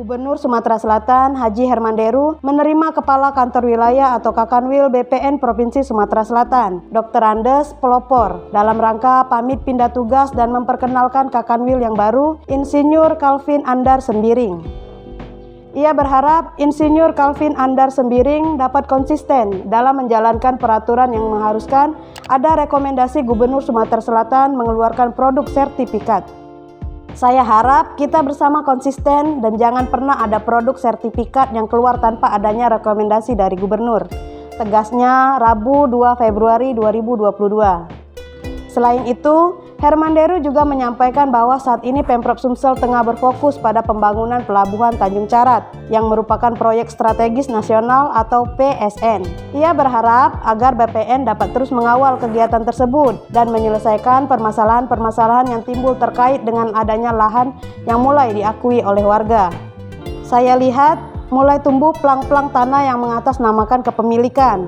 Gubernur Sumatera Selatan Haji Hermanderu menerima Kepala Kantor Wilayah atau Kakanwil BPN Provinsi Sumatera Selatan, Dr. Andes Pelopor, dalam rangka pamit pindah tugas dan memperkenalkan Kakanwil yang baru, Insinyur Calvin Andar Sembiring. Ia berharap Insinyur Calvin Andar Sembiring dapat konsisten dalam menjalankan peraturan yang mengharuskan ada rekomendasi Gubernur Sumatera Selatan mengeluarkan produk sertifikat. Saya harap kita bersama konsisten dan jangan pernah ada produk sertifikat yang keluar tanpa adanya rekomendasi dari Gubernur. Tegasnya Rabu 2 Februari 2022. Selain itu, Hermanderu juga menyampaikan bahwa saat ini Pemprov Sumsel tengah berfokus pada pembangunan Pelabuhan Tanjung Carat yang merupakan proyek strategis nasional atau PSN. Ia berharap agar BPN dapat terus mengawal kegiatan tersebut dan menyelesaikan permasalahan-permasalahan yang timbul terkait dengan adanya lahan yang mulai diakui oleh warga. Saya lihat mulai tumbuh plang-plang tanah yang mengatasnamakan kepemilikan.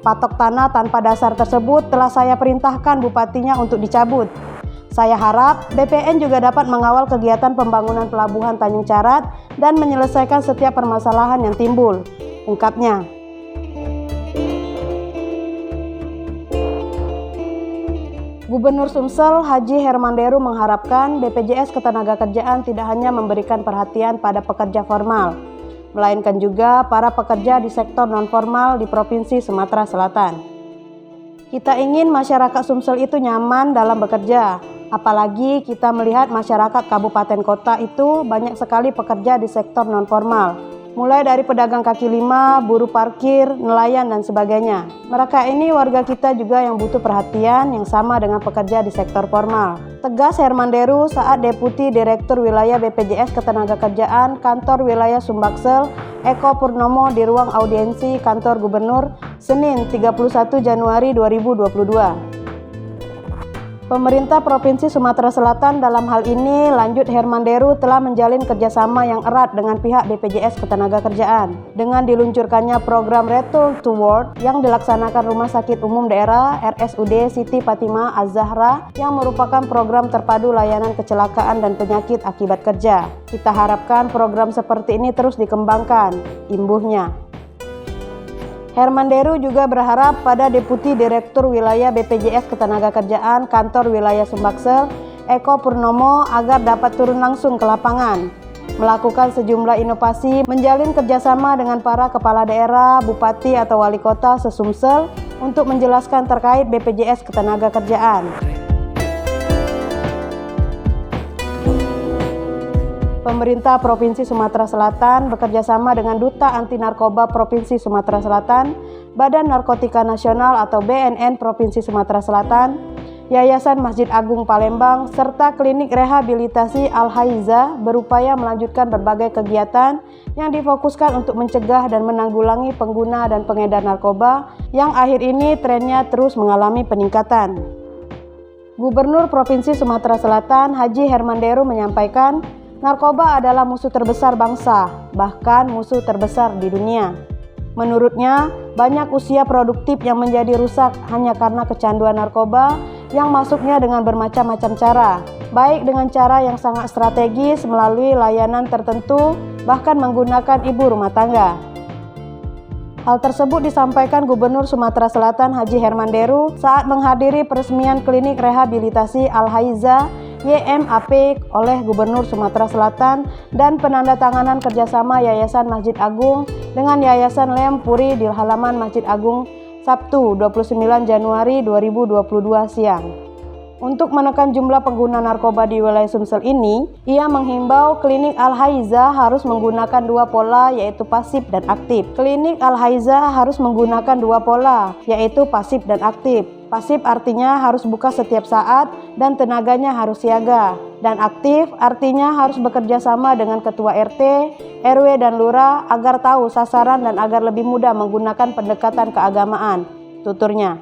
Patok tanah tanpa dasar tersebut telah saya perintahkan bupatinya untuk dicabut. Saya harap BPN juga dapat mengawal kegiatan pembangunan Pelabuhan Tanjung Carat dan menyelesaikan setiap permasalahan yang timbul, ungkapnya. Gubernur Sumsel Haji Hermanderu mengharapkan BPJS Ketenagakerjaan tidak hanya memberikan perhatian pada pekerja formal, melainkan juga para pekerja di sektor non-formal di Provinsi Sumatera Selatan. Kita ingin masyarakat Sumsel itu nyaman dalam bekerja, apalagi kita melihat masyarakat kabupaten kota itu banyak sekali pekerja di sektor non-formal, mulai dari pedagang kaki lima, buruh parkir, nelayan, dan sebagainya. Mereka ini warga kita juga yang butuh perhatian yang sama dengan pekerja di sektor formal. Tegas Hermanderu saat Deputi Direktur Wilayah BPJS Ketenagakerjaan Kantor Wilayah Sumbaksel Eko Purnomo di ruang audiensi Kantor Gubernur Senin 31 Januari 2022. Pemerintah Provinsi Sumatera Selatan dalam hal ini lanjut Hermanderu telah menjalin kerjasama yang erat dengan pihak BPJS Ketenagakerjaan dengan diluncurkannya program Return to Work yang dilaksanakan Rumah Sakit Umum Daerah RSUD Siti Fatimah Az-Zahra yang merupakan program terpadu layanan kecelakaan dan penyakit akibat kerja. Kita harapkan program seperti ini terus dikembangkan, imbuhnya. Hermanderu juga berharap pada Deputi Direktur Wilayah BPJS Ketenagakerjaan Kantor Wilayah Sumbaksel Eko Purnomo agar dapat turun langsung ke lapangan, melakukan sejumlah inovasi, menjalin kerjasama dengan para kepala daerah, bupati atau wali kota se-Sumsel untuk menjelaskan terkait BPJS Ketenagakerjaan. Pemerintah Provinsi Sumatera Selatan bekerjasama dengan Duta Anti Narkoba Provinsi Sumatera Selatan, Badan Narkotika Nasional atau BNN Provinsi Sumatera Selatan, Yayasan Masjid Agung Palembang, serta Klinik Rehabilitasi Al-Haiza berupaya melanjutkan berbagai kegiatan yang difokuskan untuk mencegah dan menanggulangi pengguna dan pengedar narkoba yang akhir ini trennya terus mengalami peningkatan. Gubernur Provinsi Sumatera Selatan Haji Hermanderu menyampaikan, narkoba adalah musuh terbesar bangsa, bahkan musuh terbesar di dunia. Menurutnya, banyak usia produktif yang menjadi rusak hanya karena kecanduan narkoba yang masuknya dengan bermacam-macam cara, baik dengan cara yang sangat strategis melalui layanan tertentu, bahkan menggunakan ibu rumah tangga. Hal tersebut disampaikan Gubernur Sumatera Selatan Haji Hermanderu saat menghadiri peresmian Klinik Rehabilitasi Al-Haiza YMAP oleh Gubernur Sumatera Selatan dan penandatanganan kerjasama Yayasan Masjid Agung dengan Yayasan Lem Puri di halaman Masjid Agung Sabtu 29 Januari 2022 siang. Untuk menekan jumlah pengguna narkoba di wilayah Sumsel ini, ia menghimbau Klinik Al-Haiza harus menggunakan dua pola, yaitu pasif dan aktif. Klinik Al-Haiza harus menggunakan dua pola, yaitu pasif dan aktif. Pasif artinya harus buka setiap saat dan tenaganya harus siaga. Dan aktif artinya harus bekerja sama dengan ketua RT, RW, dan lurah agar tahu sasaran dan agar lebih mudah menggunakan pendekatan keagamaan, tuturnya.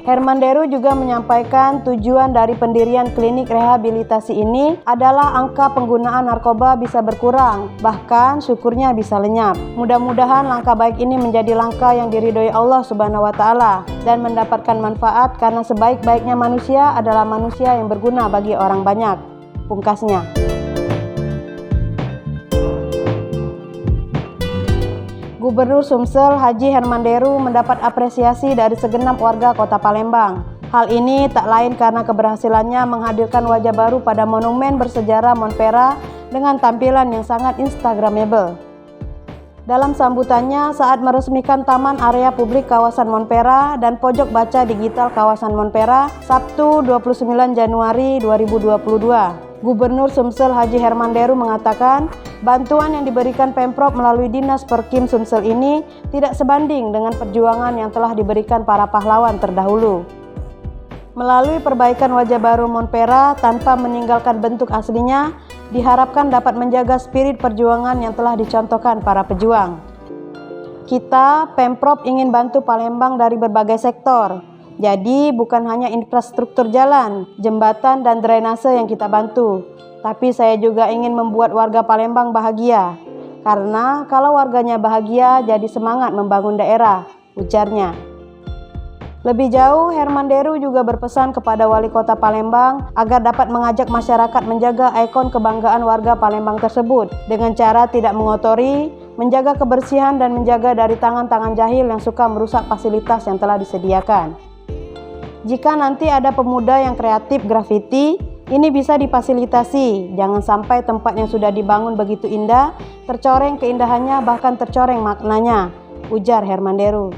Herman Deru juga menyampaikan tujuan dari pendirian klinik rehabilitasi ini adalah angka penggunaan narkoba bisa berkurang, bahkan syukurnya bisa lenyap. Mudah-mudahan langkah baik ini menjadi langkah yang diridhoi Allah Subhanahu wa Ta'ala dan mendapatkan manfaat, karena sebaik-baiknya manusia adalah manusia yang berguna bagi orang banyak, pungkasnya. Gubernur Sumsel Haji Herman Deru mendapat apresiasi dari segenap warga Kota Palembang. Hal ini tak lain karena keberhasilannya menghadirkan wajah baru pada monumen bersejarah Monpera dengan tampilan yang sangat instagramable. Dalam sambutannya saat meresmikan Taman Area Publik Kawasan Monpera dan Pojok Baca Digital Kawasan Monpera, Sabtu 29 Januari 2022. Gubernur Sumsel Haji Herman Deru mengatakan, bantuan yang diberikan Pemprov melalui Dinas Perkim Sumsel ini tidak sebanding dengan perjuangan yang telah diberikan para pahlawan terdahulu. Melalui perbaikan wajah baru Monpera tanpa meninggalkan bentuk aslinya, diharapkan dapat menjaga spirit perjuangan yang telah dicontohkan para pejuang. Kita, Pemprov, ingin bantu Palembang dari berbagai sektor. Jadi bukan hanya infrastruktur jalan, jembatan, dan drainase yang kita bantu, tapi saya juga ingin membuat warga Palembang bahagia. Karena kalau warganya bahagia, jadi semangat membangun daerah, ujarnya. Lebih jauh, Herman Deru juga berpesan kepada Wali Kota Palembang agar dapat mengajak masyarakat menjaga ikon kebanggaan warga Palembang tersebut dengan cara tidak mengotori, menjaga kebersihan, dan menjaga dari tangan-tangan jahil yang suka merusak fasilitas yang telah disediakan. Jika nanti ada pemuda yang kreatif grafiti, ini bisa difasilitasi. Jangan sampai tempat yang sudah dibangun begitu indah, tercoreng keindahannya, bahkan tercoreng maknanya, ujar Herman Deru.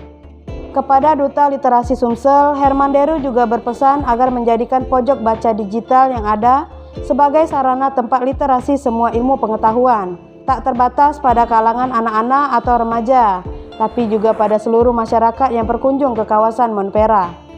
Kepada Duta Literasi Sumsel, Herman Deru juga berpesan agar menjadikan pojok baca digital yang ada sebagai sarana tempat literasi semua ilmu pengetahuan, tak terbatas pada kalangan anak-anak atau remaja, tapi juga pada seluruh masyarakat yang berkunjung ke kawasan Monpera.